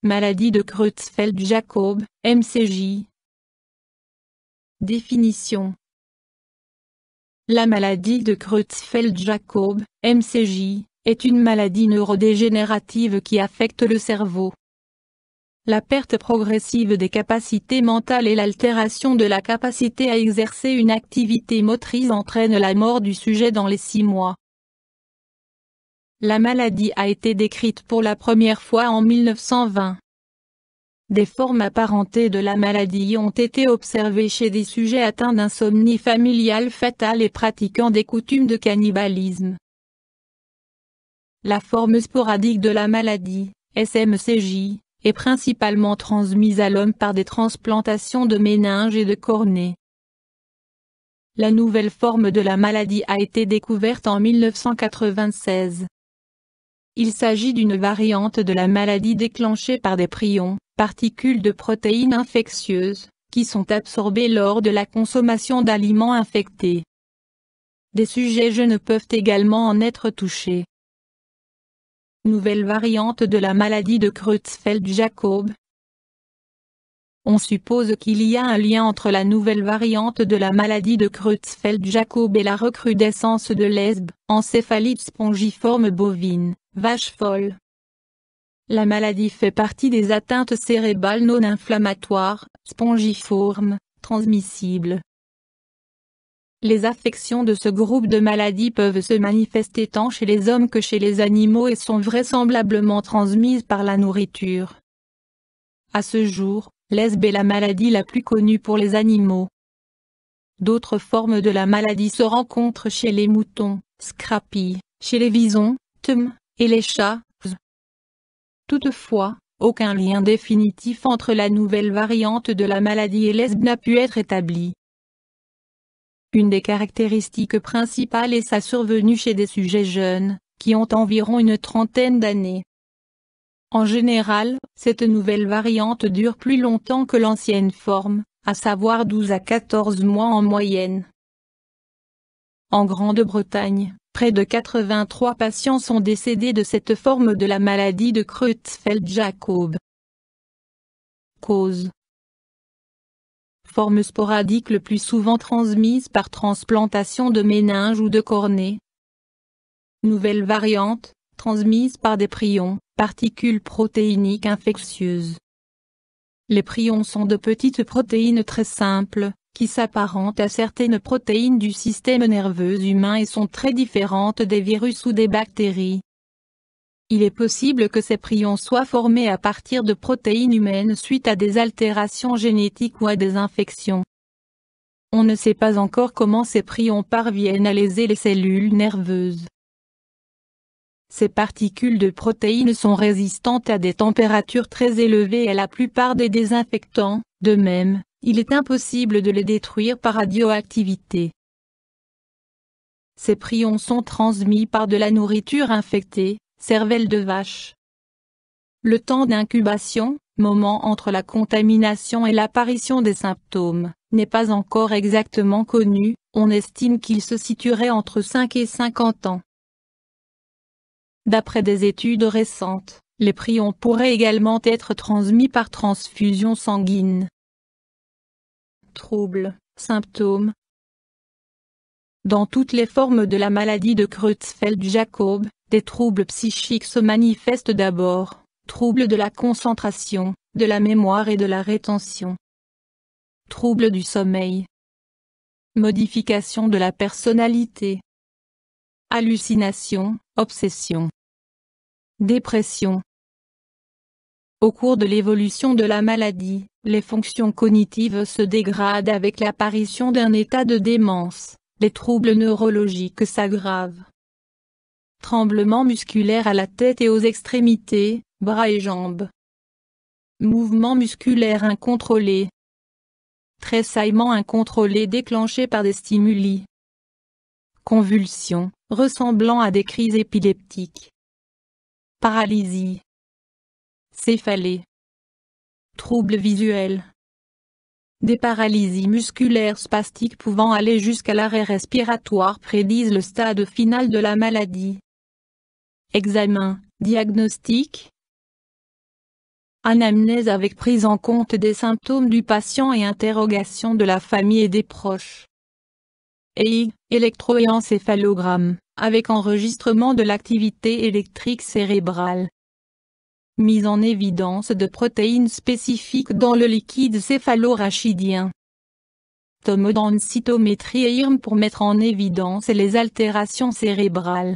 Maladie de Creutzfeldt-Jakob, MCJ. Définition. La maladie de Creutzfeldt-Jakob, MCJ, est une maladie neurodégénérative qui affecte le cerveau. La perte progressive des capacités mentales et l'altération de la capacité à exercer une activité motrice entraînent la mort du sujet dans les 6 mois. La maladie a été décrite pour la première fois en 1920. Des formes apparentées de la maladie ont été observées chez des sujets atteints d'insomnie familiale fatale et pratiquant des coutumes de cannibalisme. La forme sporadique de la maladie, SMCJ, est principalement transmise à l'homme par des transplantations de méninges et de cornée. La nouvelle forme de la maladie a été découverte en 1996. Il s'agit d'une variante de la maladie déclenchée par des prions, particules de protéines infectieuses, qui sont absorbées lors de la consommation d'aliments infectés. Des sujets jeunes peuvent également en être touchés. Nouvelle variante de la maladie de Creutzfeldt-Jakob. On suppose qu'il y a un lien entre la nouvelle variante de la maladie de Creutzfeldt-Jakob et la recrudescence de l'ESB, encéphalite spongiforme bovine, vache folle. La maladie fait partie des atteintes cérébrales non inflammatoires, spongiformes, transmissibles. Les affections de ce groupe de maladies peuvent se manifester tant chez les hommes que chez les animaux et sont vraisemblablement transmises par la nourriture. À ce jour, l'ESB est la maladie la plus connue pour les animaux. D'autres formes de la maladie se rencontrent chez les moutons, Scrappy, chez les visons, Tm, et les chats. Toutefois, aucun lien définitif entre la nouvelle variante de la maladie et l'ESB n'a pu être établi. Une des caractéristiques principales est sa survenue chez des sujets jeunes, qui ont environ une trentaine d'années. En général, cette nouvelle variante dure plus longtemps que l'ancienne forme, à savoir 12 à 14 mois en moyenne. En Grande-Bretagne, près de 83 patients sont décédés de cette forme de la maladie de Creutzfeldt-Jakob. Cause. Forme sporadique le plus souvent transmise par transplantation de méninges ou de cornée. Nouvelle variante, transmise par des prions, particules protéiniques infectieuses. Les prions sont de petites protéines très simples, qui s'apparentent à certaines protéines du système nerveux humain et sont très différentes des virus ou des bactéries. Il est possible que ces prions soient formés à partir de protéines humaines suite à des altérations génétiques ou à des infections. On ne sait pas encore comment ces prions parviennent à léser les cellules nerveuses. Ces particules de protéines sont résistantes à des températures très élevées et à la plupart des désinfectants. De même, il est impossible de les détruire par radioactivité. Ces prions sont transmis par de la nourriture infectée, cervelle de vache. Le temps d'incubation, moment entre la contamination et l'apparition des symptômes, n'est pas encore exactement connu, on estime qu'il se situerait entre 5 et 50 ans. D'après des études récentes, les prions pourraient également être transmis par transfusion sanguine. Troubles, symptômes. Dans toutes les formes de la maladie de Creutzfeldt-Jakob, des troubles psychiques se manifestent d'abord, troubles de la concentration, de la mémoire et de la rétention. Troubles du sommeil. Modification de la personnalité. Hallucination, obsession. Dépression. Au cours de l'évolution de la maladie, les fonctions cognitives se dégradent avec l'apparition d'un état de démence, les troubles neurologiques s'aggravent. Tremblements musculaires à la tête et aux extrémités, bras et jambes. Mouvements musculaires incontrôlés. Tressaillements incontrôlés déclenchés par des stimuli. Convulsions, ressemblant à des crises épileptiques. Paralysie. Céphalée. Troubles visuels. Des paralysies musculaires spastiques pouvant aller jusqu'à l'arrêt respiratoire prédisent le stade final de la maladie. Examen, diagnostic. Anamnèse avec prise en compte des symptômes du patient et interrogation de la famille et des proches. EIG, électroencéphalogramme, avec enregistrement de l'activité électrique cérébrale. Mise en évidence de protéines spécifiques dans le liquide céphalorachidien. Tomodensitométrie et IRM pour mettre en évidence les altérations cérébrales.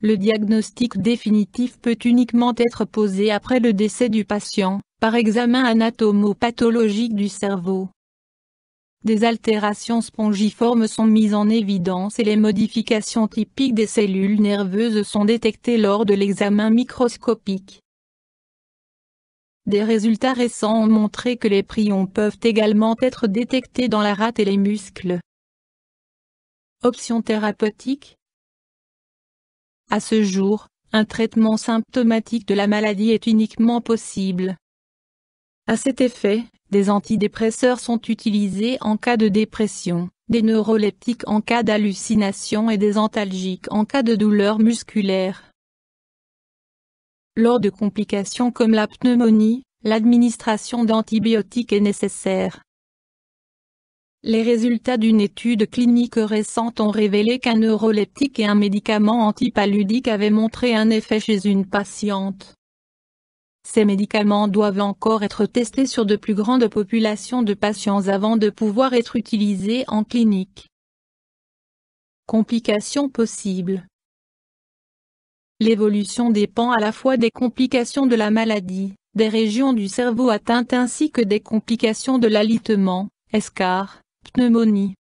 Le diagnostic définitif peut uniquement être posé après le décès du patient, par examen anatomo-pathologique du cerveau. Des altérations spongiformes sont mises en évidence et les modifications typiques des cellules nerveuses sont détectées lors de l'examen microscopique. Des résultats récents ont montré que les prions peuvent également être détectés dans la rate et les muscles. Options thérapeutiques. À ce jour, un traitement symptomatique de la maladie est uniquement possible. À cet effet, des antidépresseurs sont utilisés en cas de dépression, des neuroleptiques en cas d'hallucination et des antalgiques en cas de douleur musculaire. Lors de complications comme la pneumonie, l'administration d'antibiotiques est nécessaire. Les résultats d'une étude clinique récente ont révélé qu'un neuroleptique et un médicament antipaludique avaient montré un effet chez une patiente. Ces médicaments doivent encore être testés sur de plus grandes populations de patients avant de pouvoir être utilisés en clinique. Complications possibles. L'évolution dépend à la fois des complications de la maladie, des régions du cerveau atteintes ainsi que des complications de l'alitement, escarre, pneumonie.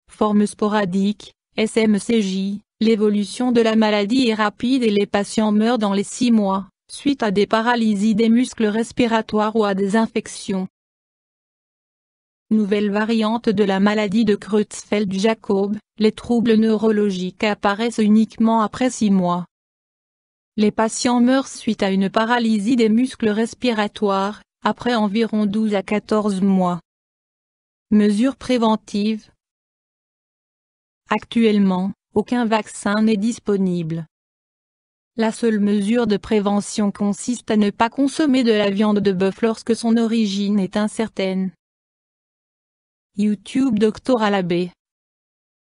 Forme sporadique, SMCJ, l'évolution de la maladie est rapide et les patients meurent dans les 6 mois, suite à des paralysies des muscles respiratoires ou à des infections. Nouvelle variante de la maladie de Creutzfeldt-Jakob, les troubles neurologiques apparaissent uniquement après 6 mois. Les patients meurent suite à une paralysie des muscles respiratoires, après environ 12 à 14 mois. Mesures préventives. Actuellement, aucun vaccin n'est disponible. La seule mesure de prévention consiste à ne pas consommer de la viande de bœuf lorsque son origine est incertaine. YouTube Dr Alabé